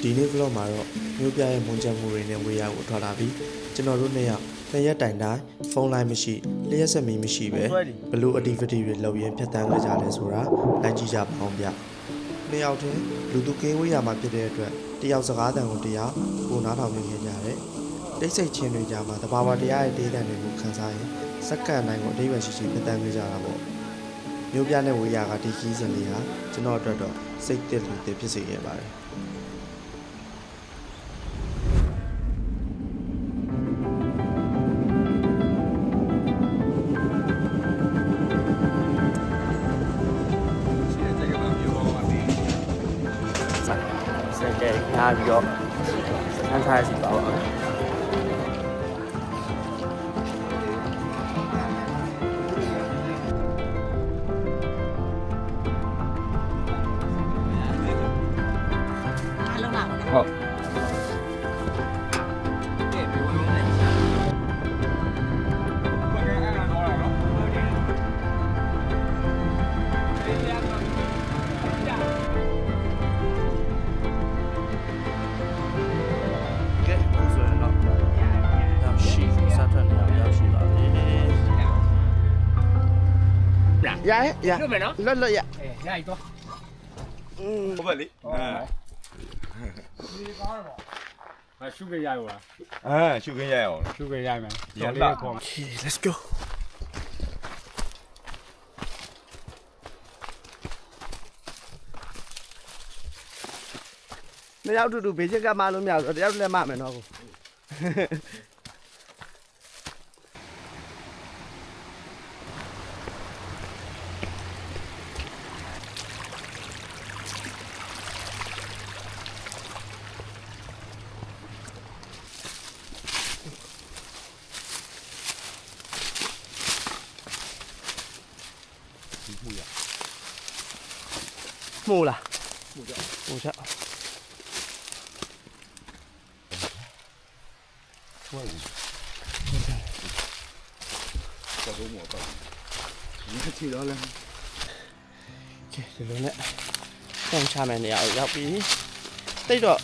ဒီနေ့ vlog မှာတော့မြို့ပြရဲ့မွန်ချက်မှုတွေနဲ့ဝေးရကိုထွက်လာပြီးကျွန်တော်တို့နှစ်ရက်တိုင်တိုင်းဖုန်းလိုင်းမရှိလျှက်ဆက်မီမရှိပဲဘလို့ activity တွေလုပ်ရင်းဖြတ်တန်းခဲ့ကြလဲဆိုတာလိုက်ကြည့်ကြပါအောင်ဗျနှစ်ယောက်တည်းလူသူကင်းဝေးရမှာဖြစ်တဲ့အတွက်တယောက်စကားတန်ကိုတယောက်ကိုနားထောင်နေကြတယ်တိတ်ဆိတ်ချင်းတွေကြမှာတဘာဝတရားရဲ့တေးတန်တွေကိုခန်းစားရင်စက္ကန့်တိုင်းကိုအဓိပ္ပာယ်ရှိရှိဖြတ်တန်းခဲ့ကြတာပေါ့မြို့ပြနဲ့ဝေးရကဒီခီးစဉ်လေးဟာကျွန်တော်အတွက်တော့စိတ်သက်လူသက်ဖြစ်စေခဲ့ပါတယ်拿比较看菜是吧？好。ရလွတ်မယ်နော်လွတ်ရရည်တော့ဟုတ်ပါလေဒီကားတော့မရှုခဲ့ရရောလားရှုခင်းရအောင်ရှုခဲ့ရမယ်ရန်လာ Okay let's go နှစ်ယောက်တူဘေးချက်ကမလို့မရဘူးတယောက်လည်းမမယ်နော်ကို木了，木下。再给我吧，你看去了嘞。Okay， ဒီလိုနဲ့တောင်းချမယ်နေရာကိုရောက်ပြီ။တိတ်တော့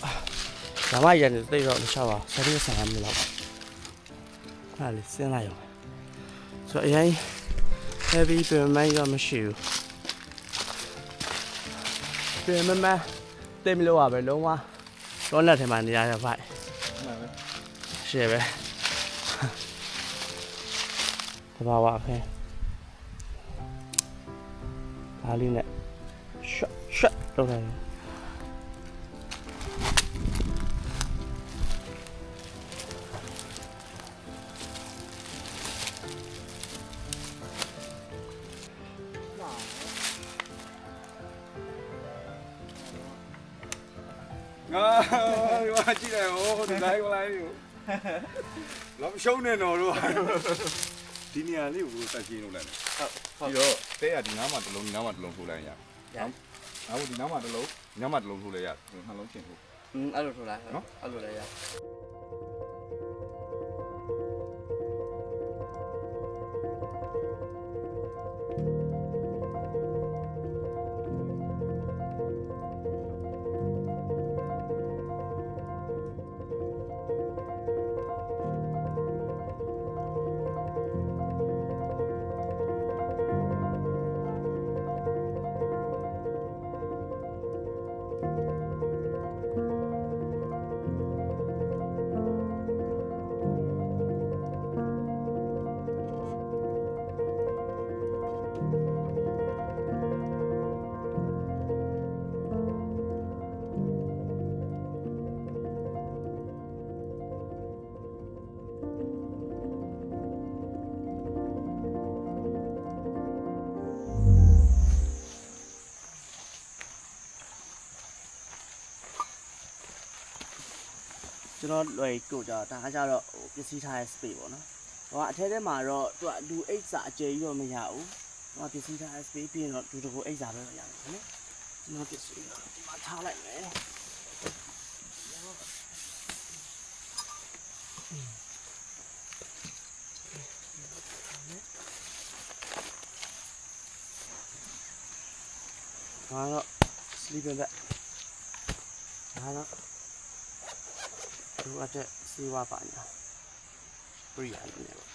ဓမ္မရန်တိတ်တော့မချပါဘူး။ဆယ်မိနစ်လောက်ပါ။ဟာလေစဉ်းလိုက်ရော။ဆိုတော့အရင် heavy ပြန်မိုင်းတော့မရှိဘူး။ပြန်မမတိတ်မလို့ပါပဲလုံးဝတော့လက်ထဲမှာနေရရဖိုက်။ရှေ့ပဲ။တဘာဝဖဲ။ဒါလေးနဲ့ shut လုပ်လိုက်ဒီမှာကြည့်လိုက်ဟိုဒီတိုင်းကိုလိုက်လောရှုံးနေတော့ဒီနေရာလေးကိုစက်ချင်းလုပ်လိုက်မယ်ပြီးတော့တဲရဒီနားမှာတစ်လုံးဒီနားမှာတစ်လုံးထိုးလိုက်ရအောင်ဒီနားမှာတစ်လုံးဒီနားမှာတစ်လုံးထိုးလိုက်ရနှလုံးချင်းထိုးအဲ့လိုထိုးလိုက်နော်အဲ့လိုလည်းရကျွန်တော်လွယ်ကိုကြဒါကကြတော့ဟိုပစ္စည်းထားတဲ့ space ပေါ့နော်။ဟိုကအထဲထဲမှာတော့သူကလူအိတ်စာအကျယ်ကြီးတော့မရဘူး။ဟိုကပစ္စည်းထားတဲ့ space ပြီးရင်တော့လူတကူအိတ်စာပဲရတယ်နော်။ကျွန်တော်ပစ္စည်းတော့ဒီမှာထားလိုက်မယ်။ဒါတော့ sleeping bag ဒါတော့ လိုအပ်တဲ့စေဝါပါညာပြရတယ်နေပါ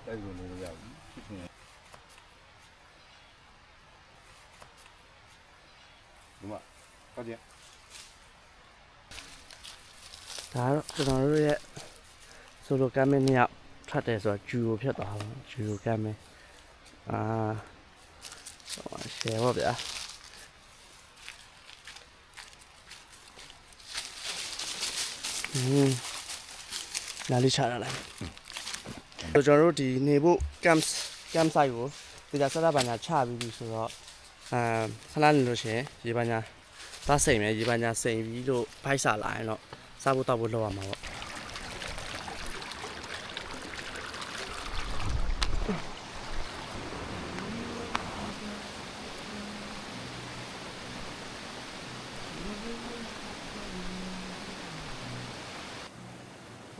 တိုက်လို့နေရပြီဖြစ်နေဒီမှာဟုတ်တယ် ဒါတော့ကျွန်တော်တို့ရဲ့ဆိုလိုကမ်းမင်းနှစ်ယောက်ထွက်တယ်ဆိုတော့ဂျူကိုဖြစ်သွားပါဂျူကိုကမ်းမင်းရှယ်ပါဗျာလာလိချရလိုက်ကျွန်တော်တို့ဒီနေဖို့ camp site ကိုဒီကဆက်တာဘာညာချပြီးပြီဆိုတော့ခဏနေလို့ရှိရင်ရေဘာညာသားစိမ်မယ်ရေဘာညာစိမ်ပြီးလို့ဖိုက်စာလာရင်တော့စားဖို့တောက်ဖို့လောက်ရမှာပေါ့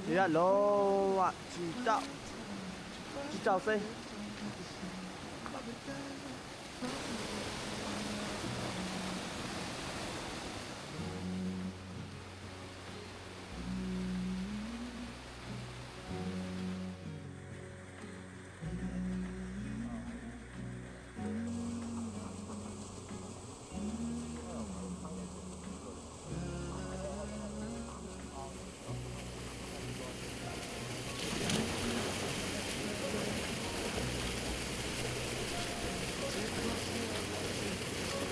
ဒီကလုံးဝကြီးတောက်စိမ်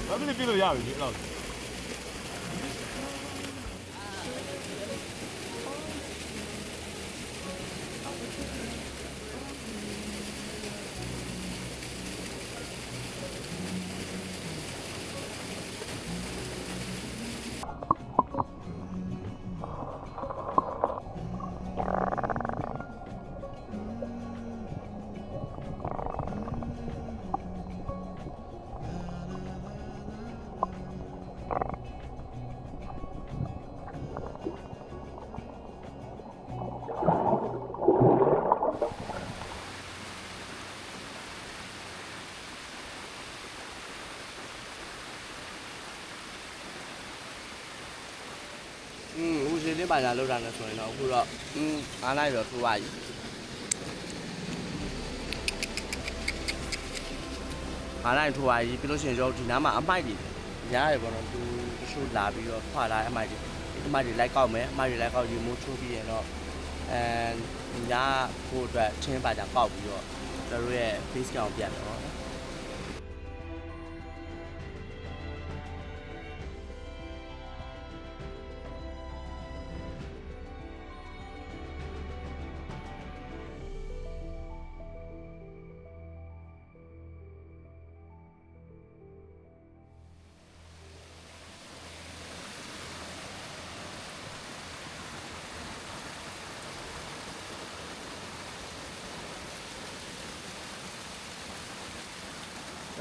ဘာဖြစ်လို့ပြလို့ရပြီအဲ့လောက်ဦးစီးလေးပါညာလောက်တာနဲ့ဆိုရင်တော့အခုတော့အားလိုက်တော့ထိုးပါပြီအားလိုက်ထိုးပါပြီပြီးလို့ရှိရင်ကျွန်တော်ဒီနားမှာအမိုက်တွေရားရပေါ့နော်သူတချို့လာပြီးတော့ခွာလာအမိုက်တွေလိုက်ကောက်မယ်အမိုက်တွေလိုက်ကောက်ရေမိုးချိုးပြီးရင်တော့ညာဖို့အတွက်ချင်းပါညာကောက်ပြီးတော့ကျွန်တော်တို့ရဲ့ base count ပြန်တယ်ပေါ့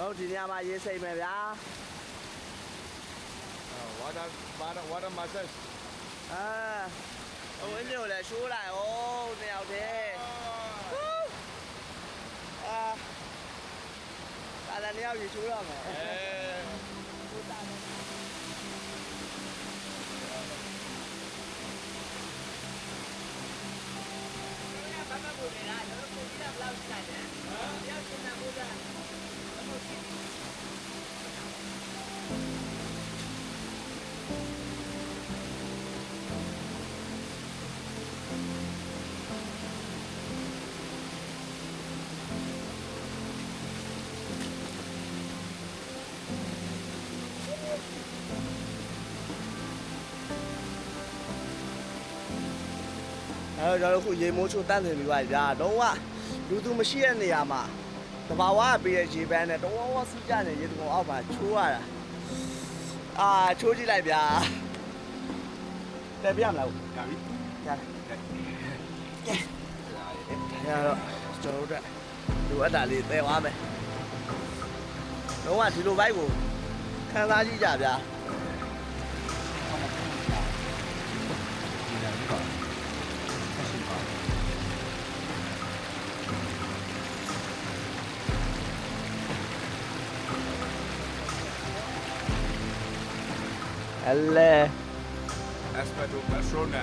တော့ဒီနေရာမှာရေးစိတ်မယ်ဗျာ water massage ဟိုအင်းကိုလည်းရှိုးလိုက်အောင်နှစ်ယောက်တည်းဒါလည်းနှစ်ယောက်ရေရှိုးတော့မယ်ဘာမှမလုပ်နေတာကျွန်တော်ကိုကြည့်တာဘယ်လောက်ရှိတယ်။ရောက်ရှင်တာဘုရား ကျွန်တော်တို့ခုရေမိုးချိုးတန်းနေပြီပါဗျာတော့ကလူသူမရှိတဲ့နေရာမှာတဘာဝကပေးတဲ့ရေပန်းနဲ့တော့ဝစီးကြနေရေတုံအောက်မှာချိုးရတာချိုးကြည့်လိုက်ဗျာတက်ပြမလားရပြီရတော့ကျွန်တော်တို့လိုအပ်တာလေးသယ်သွားမယ် လုံးဝဒီလိုဘိုက်ကိုခံစားကြည့်ကြဗျာအလဲ Aspetto persona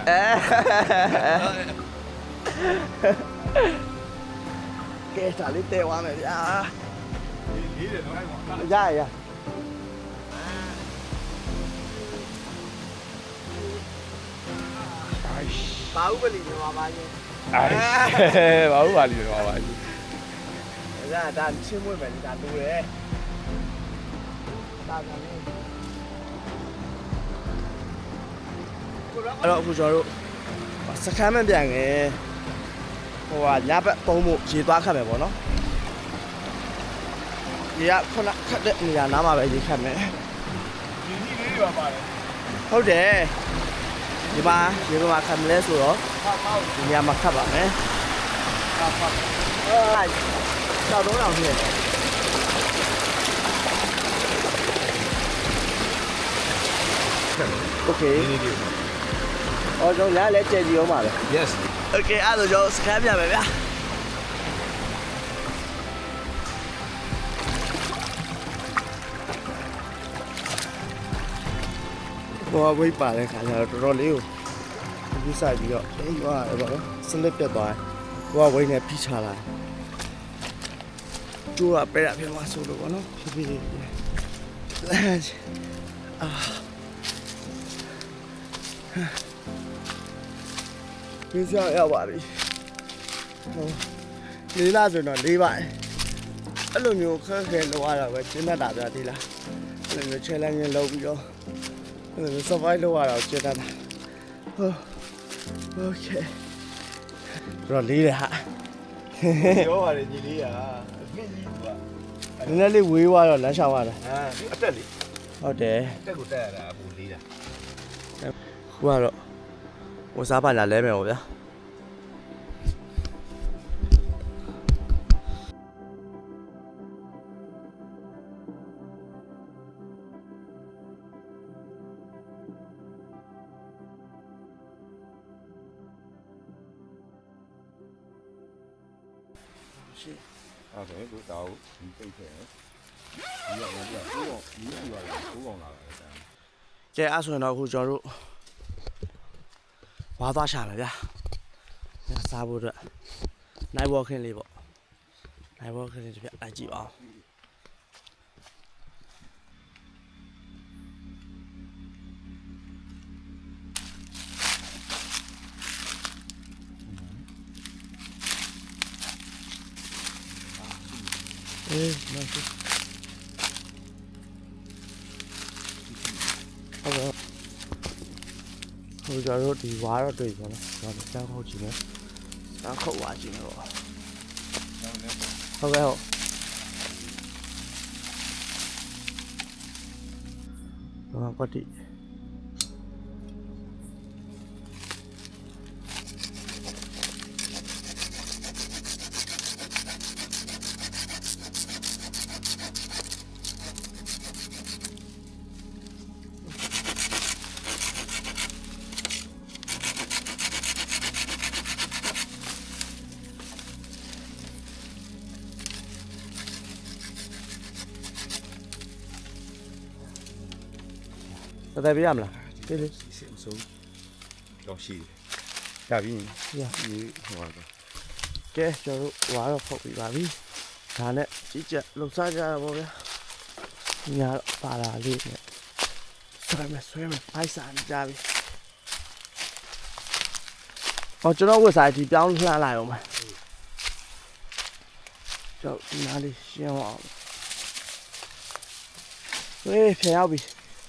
ကဲဒါလေးတဲသွားမယ်ဗျာ လေးတယ်တော့အဲ့ကောင် ရရဘာဥပလီမြန်မာပါချင်း ဘာလို့ပါလိမ့်တော့ပါလိမ့် ဒါချင်းမွေးမယ်ဒါတူတယ်ဒါကလည်းအဲ့တော့အခုကျွန်တော်တို့စခန်းမပြန်ခင်ဟိုကညဘက်ပုံးဖို့ရေသွားခတ်မယ်ပေါ့နော်ရေကခုနခတ်တဲ့နေရာနားမှာပဲရေခတ်မယ် ဒီနည်းလေးတွေပါပါတယ် ဟုတ်တယ်ဒီမှာရေမှာခတ်မလဲဆိုတော့ဒီနေရာမှာခတ်ပါမယ်တော့တော့ဖြစ်โอเค ဒီနည်းလေး အော်ကျွန်တော်လည်းကြည့်ကြည့်အောင်ပါပဲ Yes โอเคအဲ့ဒါကျွန်တော်စကန်ပြမယ်ဗျာဘောဝိတ်ပါတဲ့ခါကျတော့တော်တော်လေးကိုဒီဆိုင်ပြီးတော့အေးရွာရပါတော့စလစ်ပြတ်သွားတယ်ဘောဝိတ်နဲ့ဖိချလာကျိုးကပဲရပြန်သွားဆိုလို့ပေါ့နော်ဖြည်းဖြည်းအာဒီကြောင်ရောက်ပါပြီဟိုလေးလားဆိုတော့လေးပါအဲ့လိုမျိုးခက်ခဲလောက်ရတော့ပဲကျင်းတတ်တာဗျာဒီလားအဲ့လိုမျိုး challenge လုပ်ပြီးတော့အဲ့လို survive လုပ်ရတော့ကျင်းတတ်တာဟုတ် okay တော့လေးတယ်ဟာ ပြောပါတယ်ညီလေးอ่ะအမြင့်ကြီးက နည်းနည်းလေးဝေးသွားတော့လမ်းလျှောက်ရတာ ဒီအတက်လေး ဟုတ်တယ် တက်ကိုတက်ရတာအပူလေးတာ ခုကတော့ဝစားပါလာလဲမယ်ပေါ့ဗျာဟုတ်တယ်ကိုတောက်ဒီပိတ်ခဲ့ဒီရောက်လာပြီးတော့ဒီရောက်လာကိုကောင်လာတယ် ကဲအဲ့ဆိုရင်တော့အခုကျွန်တော်တို့ဝါသွားရှာမယ်ဗျာညစားဖို့အတွက်နိုင်ဘောခင်းလေးပေါ့နိုင်ဘောခင်းလေးတစ်ပြလိုက်ကြည့်အောင်အေးနိုင်ပြီဟုတ်ကဲ့ဟိုကျွန်တော်တို့ဒီဝါတော့တွေ့ပါတော့ကျွန်တော်ကြောက်ခုတ်ကြည့်မယ်ကြောက်ခုတ်ဝါကြည့်မယ်ပေါ့ဟုတ်ကဲ့ဟုတ်ဘာကွတိတော်ပြရမလားပြေးလေ စစ်အစိုးတော့ရှိတယ်ဒါပြီး ရ ဒီဟိုပါ ကဲကျွန်တော်တို့ဝါတော့ဖုတ်ပြီးပါပြီဒါနဲ့ကြီးကြက်လှုပ်ရှားကြရပါဗျာညာတော့ပါလာလေးနဲ့ဆွဲမယ်အိုက်စာနေကြပြီဟောကျွန်တော်ဝက်စာဒီပြောင်းလှမ်းလိုက်အောင်မယ်ကျွန်တော်ဒီနားလေးရှင်းအောင်ဝေးဖျက်ရောက်ပြီ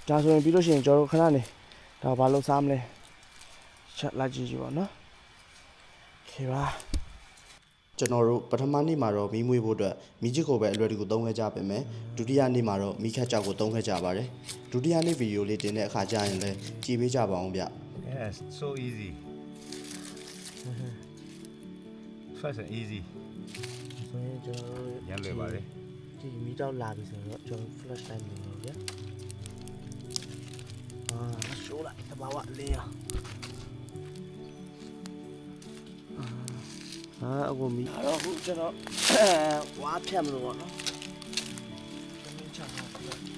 ဒါဆိုရင်ပြီးလို့ရှိရင်ကျွန်တော်တို့ခဏနေဒါဘာလို့စားမလဲချက်လိုက်ကြည့်ကြည့်ပါနော်ခေပါကျွန်တော်တို့ပထမနေ့မှာတော့မီးမွေးဖို့အတွက်မီးချစ်ကိုပဲအလွယ်တကူသုံးခဲ့ကြပါမယ်ဒုတိယနေ့မှာတော့မီးခတ်ကြောက်ကိုသုံးခဲ့ကြပါတယ်ဒုတိယနေ့ဗီဒီယိုလေးတင်တဲ့အခါကျရင်လည်းကြည့်ပေးကြပါအောင်ဗျ Yes so easy fast and easy ဆိုရင်ကျွန်တော်တို့ ရန်လွယ်ပါလေ ဒီမီတော့လာပြီဆိုတော့ကျွန်တော် flash light နေလို့ဗျာရှိုးလိုက်တဘာဝအလင်းရောအခုမီတော့ခုကျွန်တော်ဝါဖြတ်မလို့ပေါ့နော်ချောင်းတော့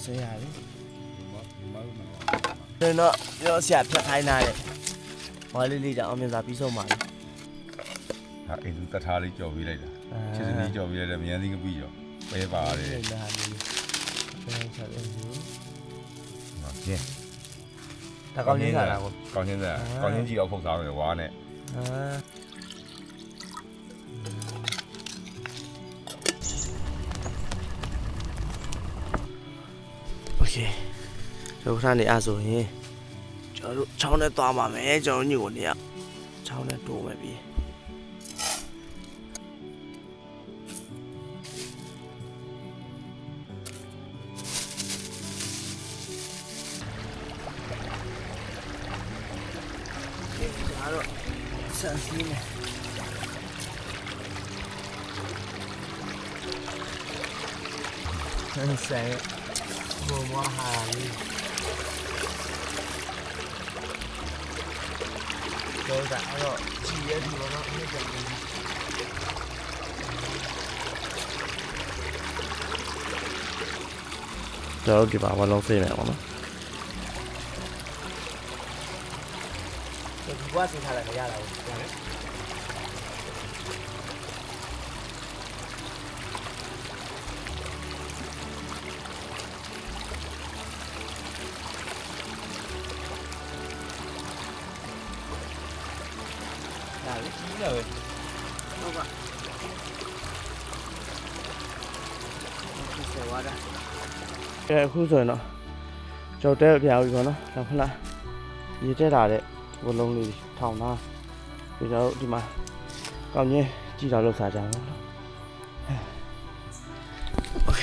ဆေးရတယ်ပြောဆရာဖြတ်ခိုင်းတာလေမော်လေးလေးကြောင့်အမြင်သာပြီးဆုံးပါလေ ဟာအိမ်သူတထားလေးကြော်ပြီးလိုက်တာချစ်စနီးကြော်ပြီးလိုက်တယ်မြန်စီးကပြီးတော့ပဲပါတယ် ဟုတ်လားလေပြန်ချက်လို့ ဟုတ်ကဲ့ ဒါကောင်းကြီးစားတာကို ကောင်းချင်းစားကောင်းချင်းကြီးအောင်ဖုတ်စားမယ်ဝါနဲ့ โอเคကျွန်တော်ခဏနေအားဆိုရင်ကျွန်တော်တို့ချောင်းနဲ့သွားပါမယ်ကျွန်တော်ညို့နေရချောင်းနဲ့တိုးမယ်ပြီးဒါတော့ဆန်စီးမယ်ဆန်ဆန်ဘောမဟာလီတော့ဒါတော့ကြည့်ရဒီတော့အမြင့်ကြတယ်တော့ဒီပါဘာလို့ဖေးနေအောင်နော်ဒီကွာစီထားလိုက်ရတာကိုရတယ်ကြီးလာပဲဟုတ်ပါဆေးဝါးတာအခုဆိုရင်တော့ကြောက်တဲ့ပြားပြီပေါ့နော်နောက်ခဏရေတက်လာတဲ့ဘလုံးလေးထောင်သားပြီးတော့ဒီမှာကောင်းချင်းကြည့်တော့လောက်စားကြအောင်နော်โอเค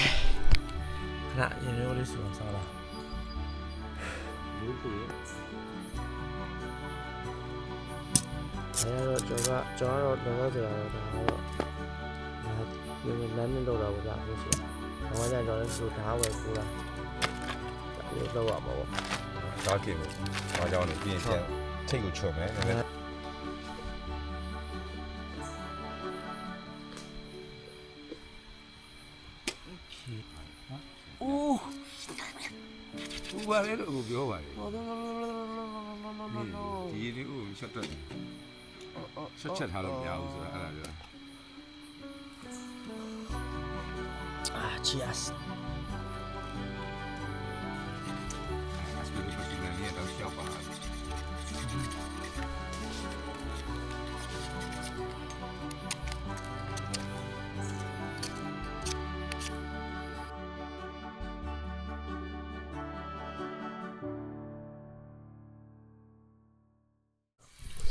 ခဏရေရိုးလေးစုံစားလာဘူးဘူးအဲ့တော့ကျွန်တော်တော့လောလောဆယ်တော့ဒါတော့ဒီလမ်းနဲ့လောက်တာပေါ့ဗျာလို့ဆိုတော့ကျတော့ဆိုဓာတ်ဝယ်ပိုးလာဒါလေးလောက်ရမှာပေါ့ စားကြည့်လို့ဘာကြောင့်လဲပြင်ပြန်ထိတ်ကိုချွတ်မယ်ဦးဘာလဲလို့ပြောပါလေဒီလေးကိုရှက်တက်ရှက်ချက်ထားလို့မရဘူးဆိုတာအဲ့ဒါပြောcheers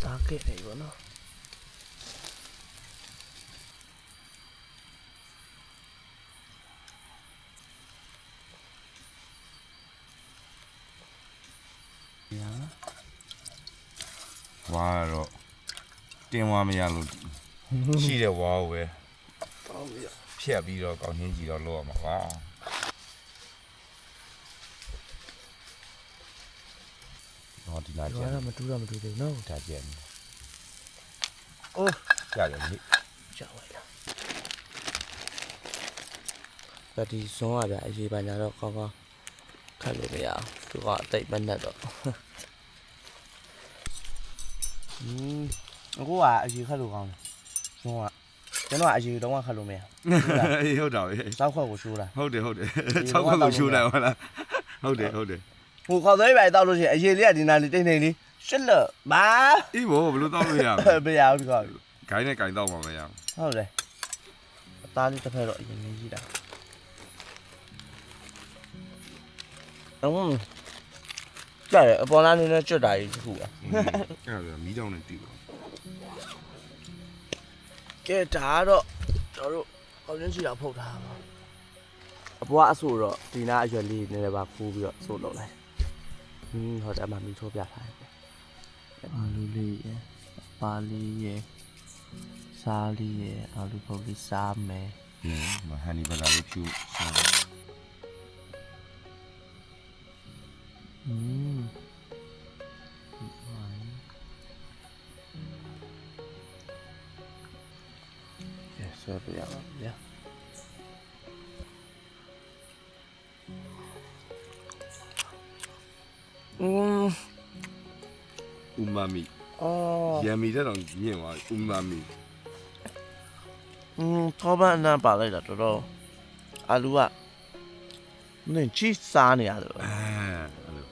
စားခဲ့တယ်ဘောနော်ဝါတော့တင်းဝါမရလို့ရှိတဲ့ဝါကိုပဲဖြတ်ပြီးတော့ကောင်းချင်းကြည့်တော့လောက်ရမှာပါတော့ဒီလာကျန် မတူတော့မတူသေးဘူးနော် ဒါကျန် အိုး ကြာတယ်နိ ကြောက်လိုက်တာဒီဇွန်ကဗျာအရေးပါညာတော့ကောင်းကောင်းခတ်လို့မရအောင်သူကအတိတ်မနဲ့တော့အခုကအရေးခတ်လို့ကောင်းတယ်ဇွန်ကကျွန်တော်ကအရေးတော့ခတ်လို့မရ အေးဟုတ်တာပဲ စောက်ခွက်ကိုရှိုးတာ ဟုတ်တယ်ဟုတ်တယ်6ခွက်ကိုရှိုးတယ်ဟုတ်လားဟုတ်တယ်ဟုတ်တယ် ဟိုခေါက်သွေးပဲတောက်လို့ရှိရင်အရေးလေးကဒီနာလေးတိတ်နေလေးရှစ်လို့ဘာ အေးဘောဘယ်လိုတောက်လို့ရမ မရဘူးကော ဂိုင်းနဲ့ဂိုင်းတောက်မှာမရဘူး ဟုတ်တယ်အသားလေးတစ်ဖက်တော့အရင်ကြီးတာကြရတယ်အပေါ်လာနေနဲ့ကျွတ်တာကြီးတစ်ခုอ่ะ အဲ့ဒါမီးတောင်နဲ့တီးပါ ကဲဒါကတော့ကျွန်တော်တို့ ကောင်းချင်းချီတော့ဖုတ်ထားပါအပွားအဆိုတော့ဒီနာအရွယ်လေးနည်းနည်းပါခူးပြီးတော့ဆိုလုပ်လိုက်ဟိုတယ်မှာမီထိုးပြထားတယ်အာလူလေးရယ်ပါလေးရယ်စားလေးရယ်အာလူပုတ်လေးစားမယ် မဟန်နီဘလာလေးဖြူစား ဆွဲပြရပါဗျာอูมามิ အော် ယမ်မီတဲ့တော့မြင့်သွားอูมามิ ထောပန်းအနံပါလိုက်တာတော်တော်အာလူကနင်ချီစားနေရတယ် အဲ့လို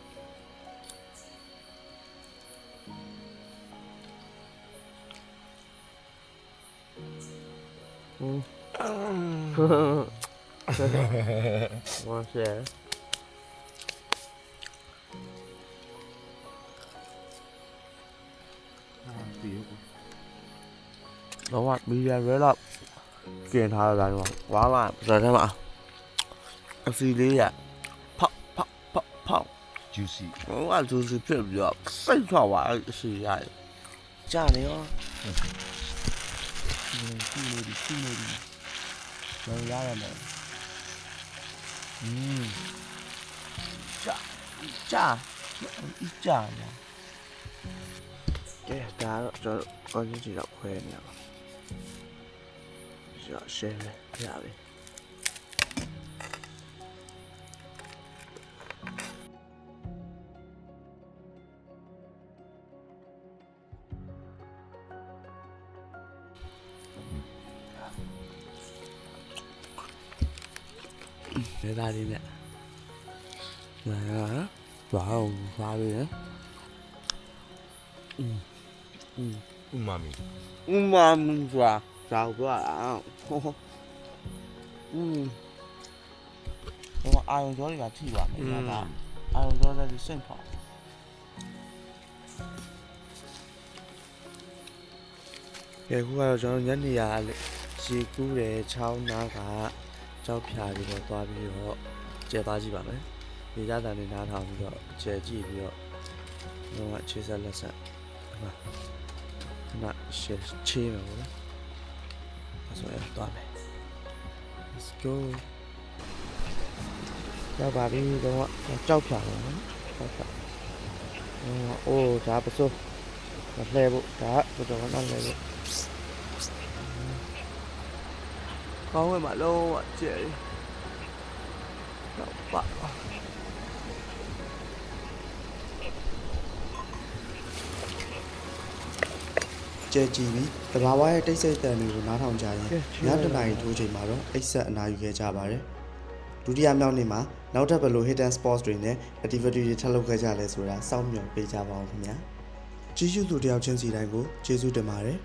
ဝမ်းရှယ်တော့မီဒီယာရဲတော့ကျင်ထားတာတော့ဝါလာဆိုတဲ့မှာအစီလေးရဖောက် juicy ဟိုကဂျူစီဖြစ်ပြီးတော့စိတ်ထွက်သွားအစီရတယ်ကြာနေရောစီနေဒီလောရရမယ်ကြာနေကဲဒါတော့ကျွန်တော်ကောင်းချင်းချီတော့ခွဲနေရပါရှယ်ရပြီနေသားလေးနဲ့ဝါးဘာလဲอูมามิ ဆိုတာကြောက်သွားတာဟိုအာရုံကြောတွေကထိပါမယ်ဒါကအာရုံကြောတွေစိတ်ဖောက်ကဲခုကတော့ကျွန်တော်ညနေရရေကူးတယ်ချောင်းနားကကြောက်ဖြာပြီးတော့သွားပြီးတော့ကျဲသွားကြည့်ပါမယ်ဒီသားတန်တွေနားထောင်ပြီးတော့ကျဲကြည့်ပြီးတော့တော့အခြေဆက်လက်ဆက်နာရှေ့ချေးမယ်နော်ဆိုရတော့မယ် let's go ရောက်ပါပြီတော့ကြောက်ဖြာတယ်နော်ကြောက်ဖြာအိုးဒါပစိုးမလှဲဖို့ဒါတော့တော့လှဲဖို့ကောင်းဝင်မှာလုံးဝကျဲတော့ပါကျဲကြည့်ပြီးတဘာဝရဲ့တိတ်ဆိတ်တန်တွေကိုနားထောင်ကြရင်ညတနာရီထိုးချိန်မှာတော့အိတ်ဆက်အနာယူခဲ့ကြပါတယ်ဒုတိယမြောက်နေ့မှာနောက်ထပ်ဘယ်လို hidden sports တွေနဲ့ activity တွေထပ်လုပ်ခဲ့ကြလဲဆိုတာစောင့်မျှော်ပေးကြပါဦးခင်ဗျာကြည့်ရှုသူတယောက်ချင်းစီတိုင်းကိုကျေးဇူးတင်ပါတယ်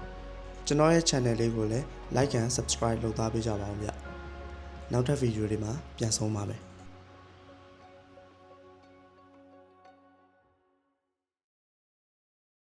ကျွန်တော်ရဲ့ channel လေးကိုလည်း like and subscribe လုပ်သားပေးကြပါဦးဗျနောက်ထပ်ဗီဒီယိုတွေမှာပြန်ဆုံပါမယ်